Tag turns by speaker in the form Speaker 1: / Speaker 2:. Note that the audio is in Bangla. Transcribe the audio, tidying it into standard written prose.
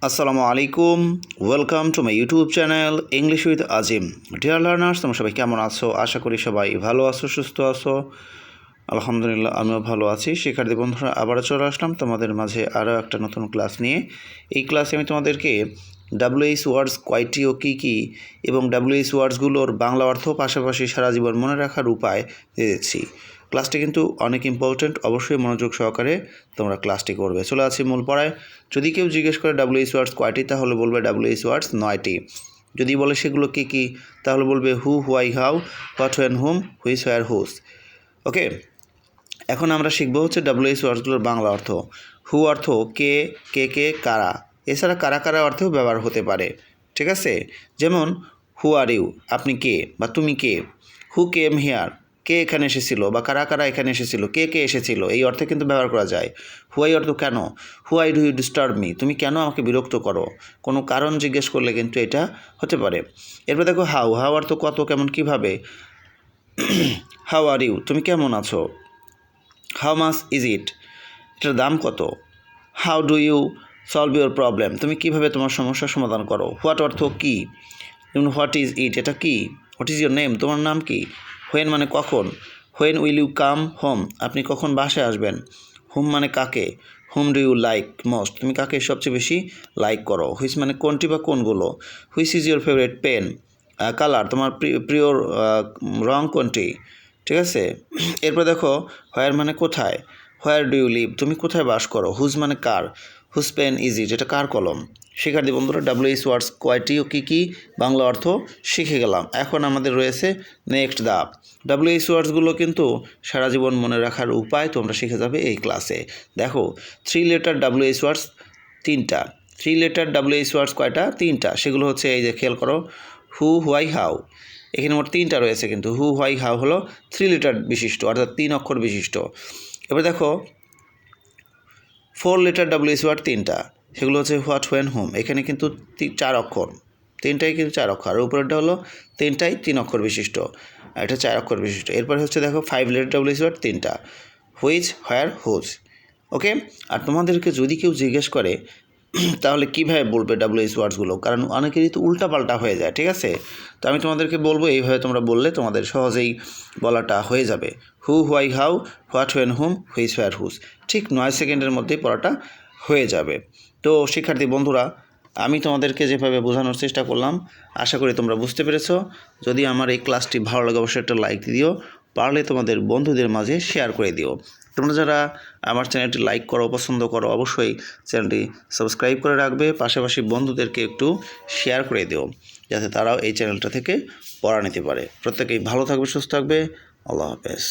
Speaker 1: আসসালামু আলাইকুম, welcome to my YouTube channel English with Azim. Dear learners, তোমরা সবাই কেমন আছো? আশা করি সবাই ভালো আছো, সুস্থ আছো। আলহামদুলিল্লাহ, আমিও ভালো আছি। শিক্ষার্থী বন্ধুরা, আবারও চলে আসলাম তোমাদের মাঝে আরও একটা নতুন ক্লাস নিয়ে। এই ক্লাসে আমি তোমাদেরকে WH ওয়ার্ডস কয়টি ও কী কী এবং WH ওয়ার্ডসগুলোর বাংলা অর্থ পাশাপাশি সারা জীবন মনে রাখার উপায় দিয়ে দিচ্ছি। ক্লাসটি কিন্তু অনেক ইম্পর্ট্যান্ট, অবশ্যই মনোযোগ সহকারে তোমরা ক্লাসটি করবে। চলে আছি মূল পড়ায়। যদি কেউ জিজ্ঞেস করে WH ওয়ার্ডস কয়টি, তাহলে বলবে WH ওয়ার্ডস 9টি। যদি বলে সেগুলো কী কী, তাহলে বলবে who, why, how, what, when, whom, which, where, whose. Okay, এখন আমরা শিখবো হচ্ছে WH ওয়ার্ডসগুলোর বাংলা অর্থ। হু অর্থ কে, কে, কারা। এছাড়া কারা কারা অর্থেও ব্যবহার হতে পারে, ঠিক আছে? যেমন হু আর ইউ, আপনি কে বা তুমি কে। হু কেম হিয়ার, কে এখানে এসেছিল বা কারা কারা এখানে এসেছিল, কে এসেছিল, এই অর্থে কিন্তু ব্যবহার করা যায়। হুয়াই অর্থ কেন, why do you disturb me, তুমি কেন আমাকে বিরক্ত করো। কোনো কারণ জিজ্ঞেস করলে কিন্তু এটা হতে পারে। এরপর দেখো হাউ, হাউ অর্থ কত, কেমন, কীভাবে। হাউ আর ইউ, তুমি কেমন আছো। হাউ মাচ ইজ ইট, এটার দাম কত। How do you solve your problem, তুমি কীভাবে তোমার সমস্যার সমাধান করো। হোয়াট অর্থ কী, যেমন হোয়াট ইজ ইট, এটা কী। হোয়াট ইজ ইউর নেম, তোমার নাম কি। হোয়েন মানে কখন। When will you come home, আপনি কখন বাসায় আসবেন। হুম মানে কাকে। Whom do you like most, তুমি কাকে সবচেয়ে বেশি লাইক করো। হুইচ মানে কোনটি বা কোনগুলো। Which is your favourite pen, colour, তোমার প্রিয় রং কোনটি, ঠিক আছে। এরপর দেখো হোয়ার মানে কোথায়। হোয়ার ডু ইউ লিভ, তুমি কোথায় বাস করো। হুজ মানে কার। হুজ পেন ইজ ইট, এটা কার কলম। শিক্ষার্থী বন্ধুরা, WH ওয়ার্ডস কয়টি ও কী কী বাংলা অর্থ শিখে গেলাম। এখন আমাদের রয়েছে নেক্সট ধাপ। WH ওয়ার্ডসগুলো কিন্তু সারা জীবন মনে রাখার উপায় তোমরা শিখে যাবে এই ক্লাসে। দেখো 3 লেটার WH ওয়ার্ডস 3টা। 3 লেটার WH ওয়ার্ডস কয়টা, 3টা। সেগুলো হচ্ছে এই যে খেয়াল করো, হু, হোয়াই, হাউ। এখানে মোট 3টা রয়েছে, কিন্তু হু, হোয়াই, হাউ হলো 3 লেটার বিশিষ্ট, অর্থাৎ 3 অক্ষর বিশিষ্ট। এবার দেখো 4 লেটার WH ওয়ার্ড 3টা, সেগুলো হচ্ছে হোয়াট, হোয়েন, হুম। এখানে কিন্তু 4 অক্ষর, 3টাই কিন্তু 4 অক্ষর। আর উপরেরটা হলো 3টাই 3 অক্ষর বিশিষ্ট, আর এটা 4 অক্ষর বিশিষ্ট। এরপরে হচ্ছে দেখো 5 লেটার WH ওয়ার্ড 3টা, হুইচ, হোয়ার, হুজ। ওকে, আর তোমাদেরকে যদি কেউ জিজ্ঞেস করে তাহলে কীভাবে বলবে WH ওয়ার্ডসগুলো, কারণ অনেকেরই তো উল্টাপাল্টা হয়ে যায়, ঠিক আছে। তো আমি তোমাদেরকে বলবো এইভাবে তোমরা বললে তোমাদের সহজেই বলাটা হয়ে যাবে। Who, why, how, what, when, whom, which, where, whose. ঠিক 9 সেকেন্ডের মধ্যেই পড়াটা হয়ে যাবে। তো শিক্ষার্থী বন্ধুরা, আমি তোমাদেরকে যেভাবে বোঝানোর চেষ্টা করলাম, আশা করি তোমরা বুঝতে পেরেছো। যদি আমার এই ক্লাসটি ভালো লাগে অবশ্যই একটা লাইক দিও, পারলে তোমাদের বন্ধুদের মাঝে শেয়ার করে দিও। তোমরা যারা আমার চ্যানেলটি লাইক করো, পছন্দ করো, অবশ্যই চ্যানেলটি সাবস্ক্রাইব করে রাখবে। পাশাপাশি বন্ধুদেরকে একটু শেয়ার করে দিও, যাতে তারাও এই চ্যানেলটা থেকে পড়া নিতে পারে। প্রত্যেকেই ভালো থাকবে, সুস্থ থাকবে। আল্লাহ হাফেজ।